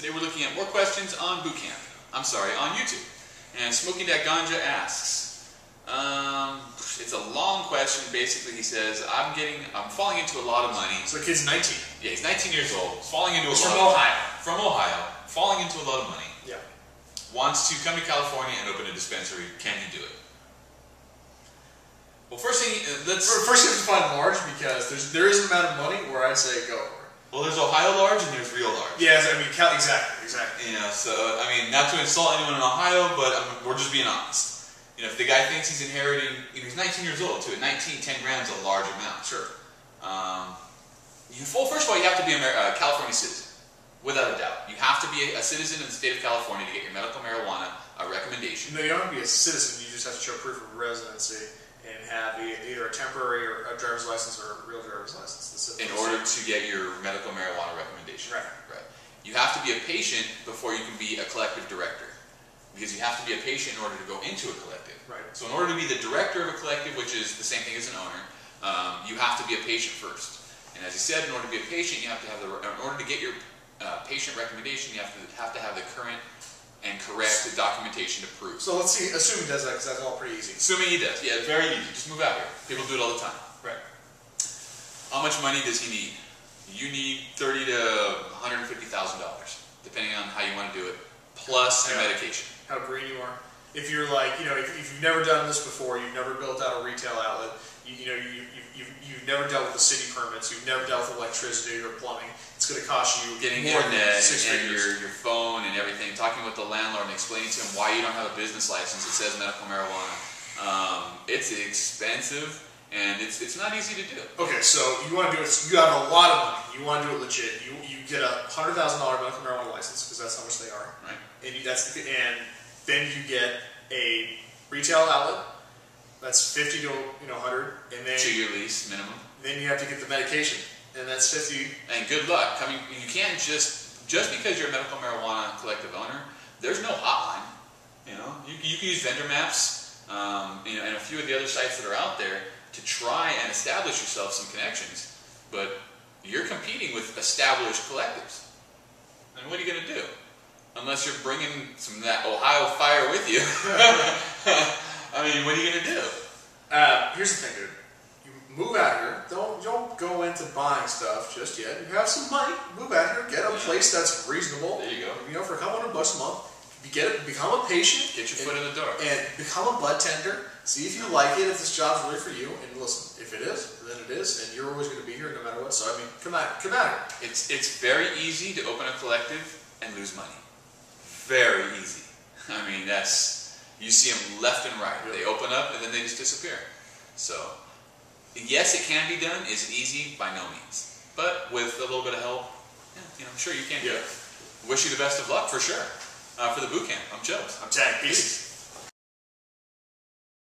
Today we're looking at more questions on Bootcamp. I'm sorry, on YouTube. And Smoking That Ganja asks, it's a long question. Basically, he says, I'm falling into a lot of money. So the kid's 19. Yeah, he's 19 years old. Falling into He's a lot from of Ohio. From Ohio. Falling into a lot of money. Yeah. Wants to come to California and open a dispensary. Can he do it? Well, first thing, First, you have to find large, because there is an amount of money where I'd say go for it. Well, there's Ohio large and there's real large. Yeah, I mean, exactly. You know, so I mean, not to insult anyone in Ohio, but we're just being honest. You know, if the guy thinks he's inheriting, you know, he's 19 years old too. At 19, 10 grams is a large amount. Sure. First of all, you have to be a California citizen, without a doubt. You have to be a citizen in the state of California to get your medical marijuana recommendation. No, you don't have to be a citizen. You just have to show proof of residency and have either a temporary or a driver's license or a real driver's license. In order to get your medical marijuana recommendation. Right. Right. You have to be a patient before you can be a collective director. Because you have to be a patient in order to go into a collective. Right. So in order to be the director of a collective, which is the same thing as an owner, you have to be a patient first. And as you said, in order to be a patient, you have to have in order to get your patient recommendation, you have to have the current and correct documentation to prove. So let's see, assume he does that, because that's all pretty easy. Assuming he does. Yeah, it's very easy. Just move out here. People do it all the time. Right. How much money does he need? You need $30,000 to $150,000, depending on how you want to do it, plus your medication. How green you are. If you're like, you know, if you've never done this before, you've never built out a retail outlet, you've never dealt with the city permits, you've never dealt with electricity or plumbing, it's going to cost you getting more internet than 6 and figures. your phone and everything, talking with the landlord and explaining to him why you don't have a business license that says medical marijuana. It's expensive and it's not easy to do. Okay, so you want to do it, you have a lot of money, you want to do it legit, you get a $100,000 medical marijuana license, because that's how much they are. Right. And then you get a retail outlet, that's 50 to 100, and then 2-year lease minimum. Then you have to get the medication, and that's 50. And good luck. You can't just because you're a medical marijuana collective owner, there's no hotline. You know, you can use vendor maps, you know, and a few of the other sites that are out there to try and establish yourself some connections. But you're competing with established collectives. And what are you going to do? Unless you're bringing some of that Ohio fire with you. I mean, what are you going to do? Here's the thing, dude. You move out here. Don't go into buying stuff just yet. You have some money. Move out here. Get a place that's reasonable. There you go. You know, for a couple $100 a month. Become a patient. Get your foot in the door. And become a bud tender. See if you like it, if this job's really for you. And listen, if it is, then it is. And you're always going to be here no matter what. So, I mean, come out here. It's very easy to open a collective and lose money. Very easy. I mean, you see them left and right. They open up and then they just disappear. So, yes, it can be done. It's easy by no means. But with a little bit of help, yeah, you know, I'm sure you can do it. Wish you the best of luck for sure. For the bootcamp, I'm Joe. I'm Tag. Peace.